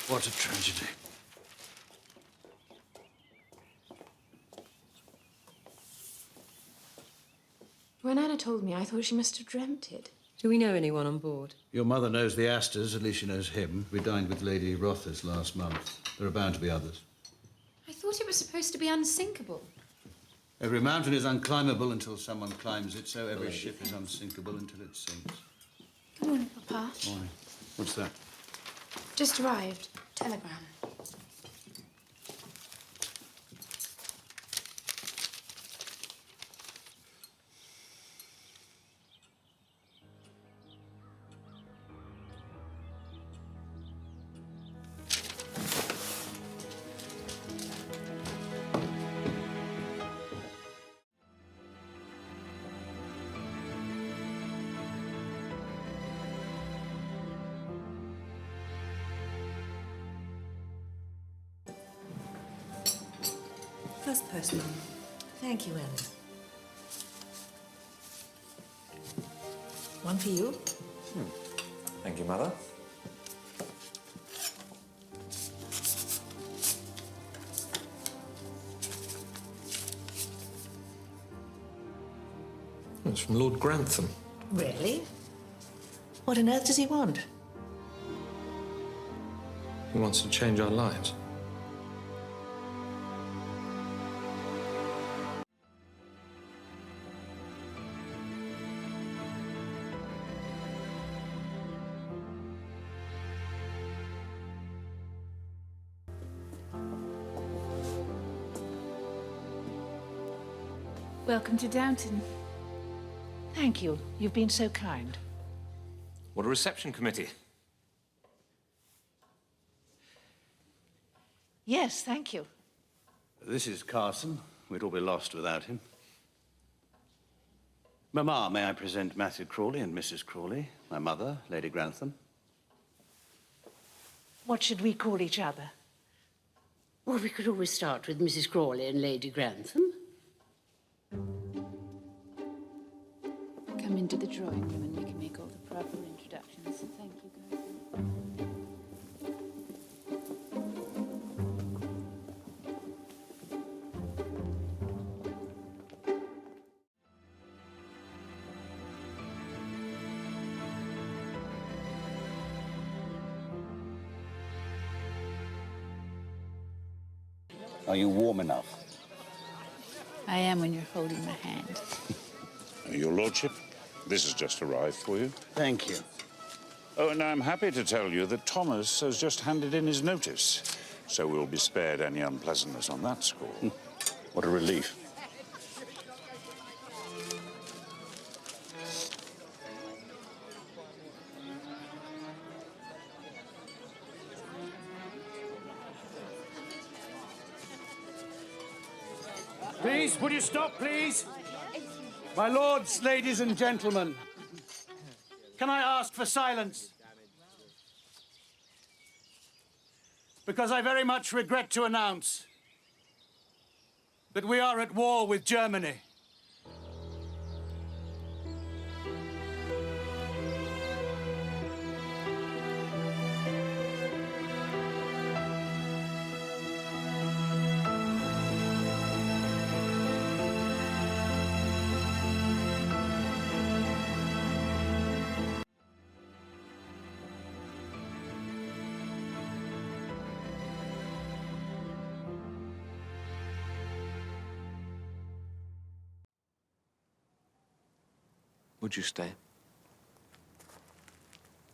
What a tragedy. When Anna told me, I thought she must have dreamt it. Do we know anyone on board? Your mother knows the Astors, at least she knows him. We dined with Lady Rothes last month. There are bound to be others. I thought it was supposed to be unsinkable. Every mountain is unclimbable until someone climbs it, so every ship is unsinkable until it sinks. Good morning, Papa. Morning. What's that? Just arrived. Telegram. First postman. Thank you, Ellen. One for you. Thank you, Mother. It's from Lord Grantham. Really? What on earth does he want? He wants to change our lives. Welcome to Downton. Thank you. You've been so kind. What a reception committee. Yes, thank you. This is Carson. We'd all be lost without him. Mamma, may I present Matthew Crawley and Mrs. Crawley, my mother, Lady Grantham. What should we call each other? Well, we could always start with Mrs. Crawley and Lady Grantham. Come into the drawing room and we can make all the proper introductions. Thank you, guys. Are you warm enough? I am when you're holding my hand. Your Lordship, this has just arrived for you. Thank you. Oh, and I'm happy to tell you that Thomas has just handed in his notice, so we'll be spared any unpleasantness on that score. What a relief. Please, would you stop, please? My lords, ladies and gentlemen, can I ask for silence? Because I very much regret to announce that we are at war with Germany. Would you stay?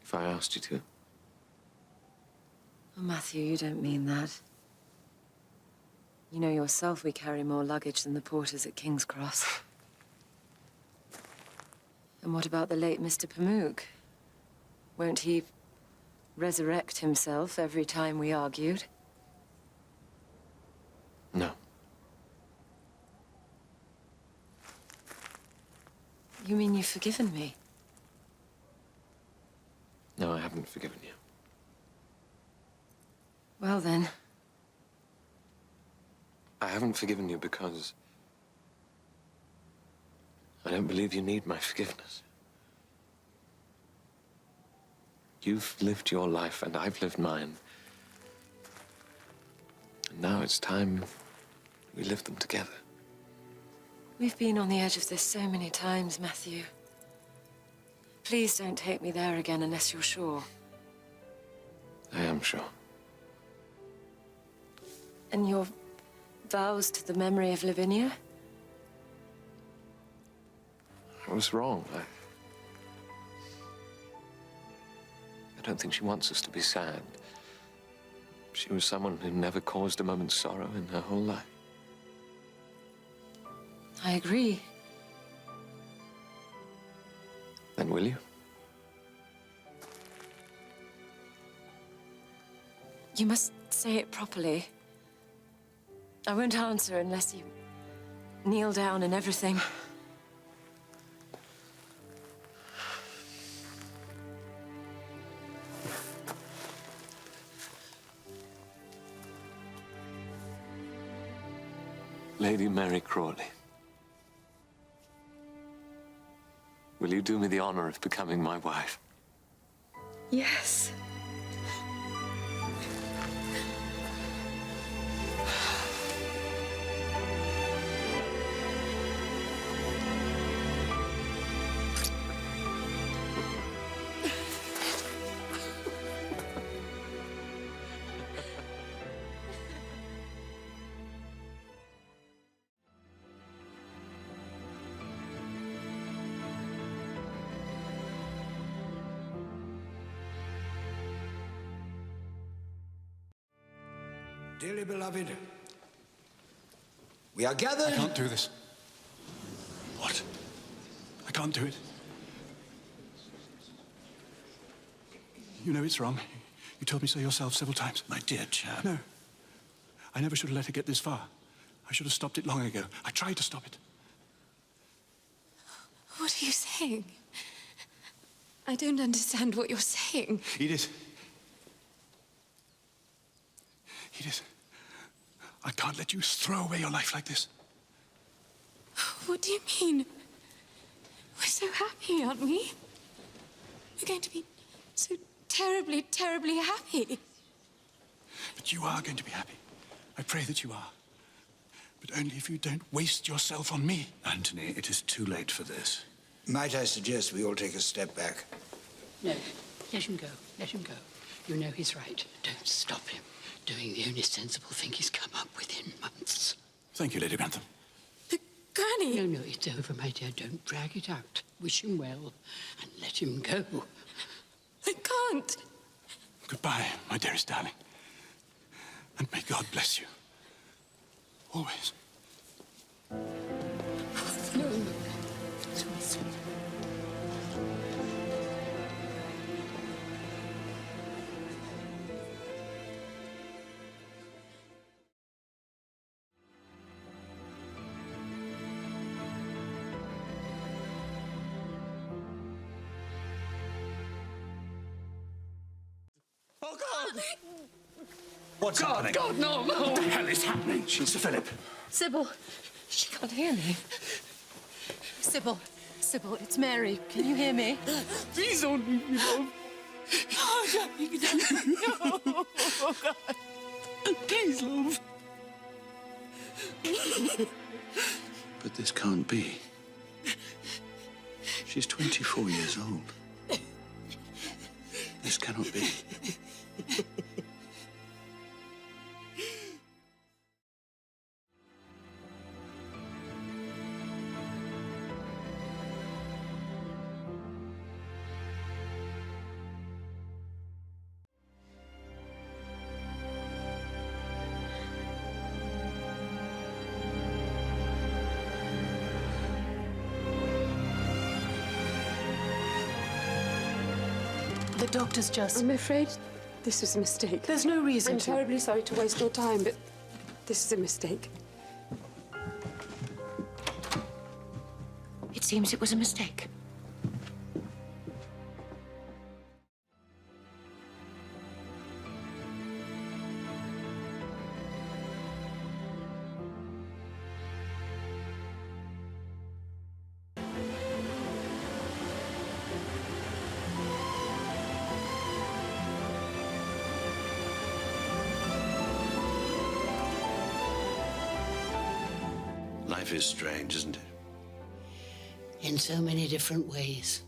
If I asked you to? Oh, Matthew, you don't mean that. You know yourself we carry more luggage than the porters at King's Cross. And what about the late Mr. Pamuk? Won't he resurrect himself every time we argued? No. You mean you've forgiven me? No, I haven't forgiven you. Well, then. I haven't forgiven you because I don't believe you need my forgiveness. You've lived your life and I've lived mine Now it's time we live them together. We've been on the edge of this so many times, Matthew. Please don't take me there again unless you're sure. I am sure. And your vows to the memory of Lavinia? I was wrong. I don't think she wants us to be sad. She was someone who never caused a moment's sorrow in her whole life. I agree. Then will you? You must say it properly. I won't answer unless you kneel down and everything. Lady Mary Crawley, will you do me the honor of becoming my wife? Yes. Dearly beloved, we are gathered... I can't do this. What? I can't do it. You know it's wrong. You told me so yourself several times. My dear chap. No. I never should have let it get this far. I should have stopped it long ago. I tried to stop it. What are you saying? I don't understand what you're saying. Edith. Edith, I can't let you throw away your life like this. What do you mean? We're so happy, aren't we? We're going to be so terribly, terribly happy. But you are going to be happy. I pray that you are. But only if you don't waste yourself on me. Anthony, it is too late for this. Might I suggest we all take a step back? No, let him go. Let him go. You know he's right. Don't stop him doing the only sensible thing he's come up with in months. Thank you, Lady Grantham. But, Granny... No, no, it's over, my dear. Don't drag it out. Wish him well and let him go. I can't. Goodbye, my dearest darling. And may God bless you. Always. No, no. Sweet. Oh, God! What's happening? God, no, no! What the hell is happening? Sir Philip. Sybil. She can't hear me. Sybil. Sybil, it's Mary. Can you hear me? Please don't leave me, love. Oh, darling, no. Oh, God. Please, love. But this can't be. She's 24 years old. This cannot be. The doctor's just... I'm afraid this was a mistake. There's no reason I'm to... terribly sorry to waste your time, but this is a mistake. It seems it was a mistake. Life is strange, isn't it? In so many different ways.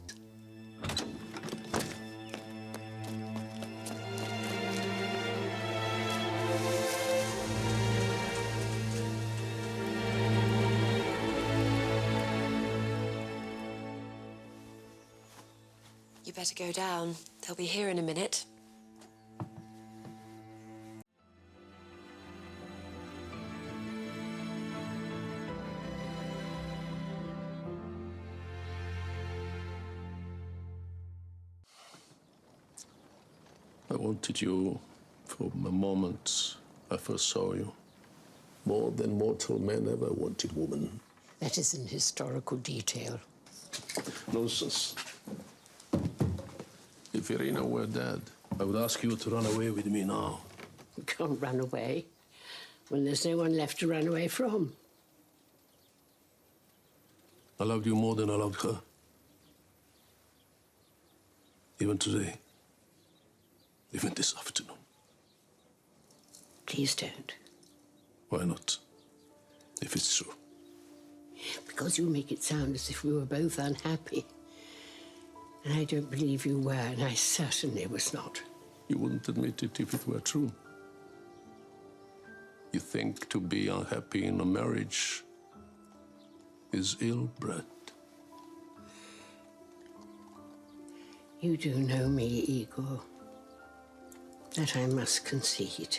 You better go down. They'll be here in a minute. I wanted you from the moment I first saw you. More than mortal men ever wanted woman. That is an historical detail. Nonsense. If Irina were dead, I would ask you to run away with me now. You can't run away when there's no one left to run away from. I loved you more than I loved her. Even today. Even this afternoon. Please don't. Why not? If it's true. Because you make it sound as if we were both unhappy. And I don't believe you were, and I certainly was not. You wouldn't admit it if it were true. You think to be unhappy in a marriage is ill-bred. You do know me, Igor. That I must concede.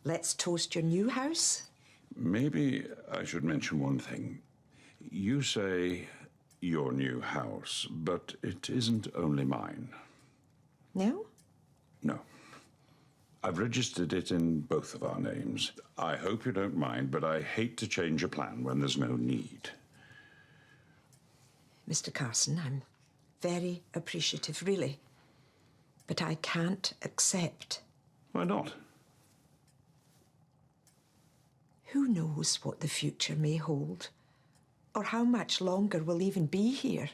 Let's toast your new house. Maybe I should mention one thing. You say your new house, but it isn't only mine. No? No. I've registered it in both of our names. I hope you don't mind, but I hate to change a plan when there's no need. Mr. Carson, I'm very appreciative, really. But I can't accept. Why not? Who knows what the future may hold? Or how much longer we'll even be here?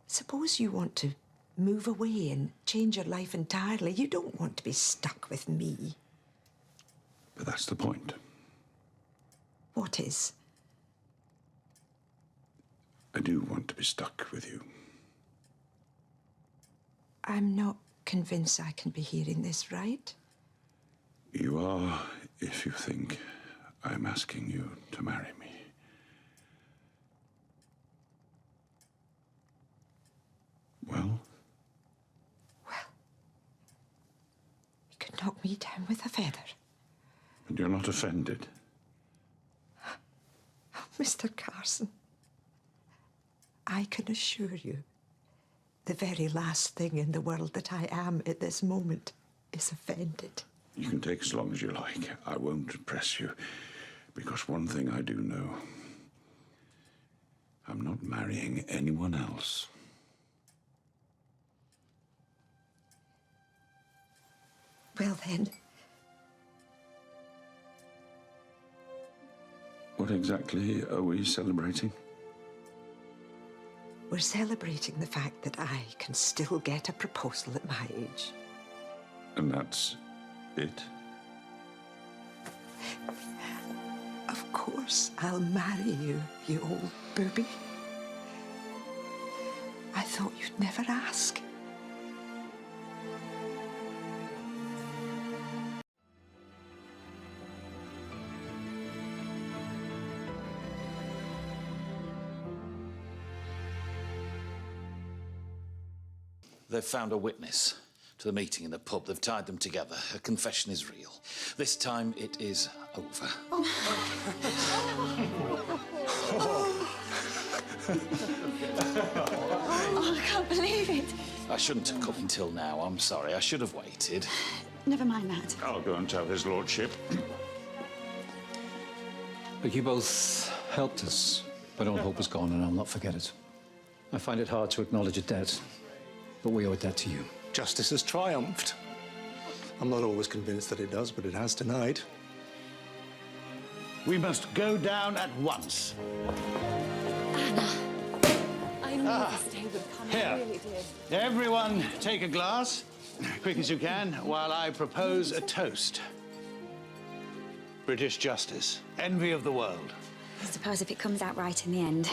Suppose you want to move away and change your life entirely. You don't want to be stuck with me. But that's the point. What is? I do want to be stuck with you. I'm not convinced I can be hearing this right. You are, if you think I'm asking you to marry me. Well? Well, you could knock me down with a feather. And you're not offended? Oh, Mr. Carson, I can assure you the very last thing in the world that I am at this moment is offended. You can take as long as you like. I won't press you, because one thing I do know. I'm not marrying anyone else. Well, then. What exactly are we celebrating? We're celebrating the fact that I can still get a proposal at my age. And that's it? Of course, I'll marry you, you old booby. I thought you'd never ask. They've found a witness to the meeting in the pub. They've tied them together. Her confession is real. This time it is over. Oh, I can't believe it. I shouldn't have come until now. I'm sorry. I should have waited. Never mind that. I'll go and tell his lordship. Look, you both helped us, but all hope is gone, and I'll not forget it. I find it hard to acknowledge a debt, but we owe a debt to you. Justice has triumphed. I'm not always convinced that it does, but it has tonight. We must go down at once. Anna. I knew this day would come. Here. I really did. Everyone take a glass, quick as you can, while I propose a toast. British justice, envy of the world. I suppose if it comes out right in the end,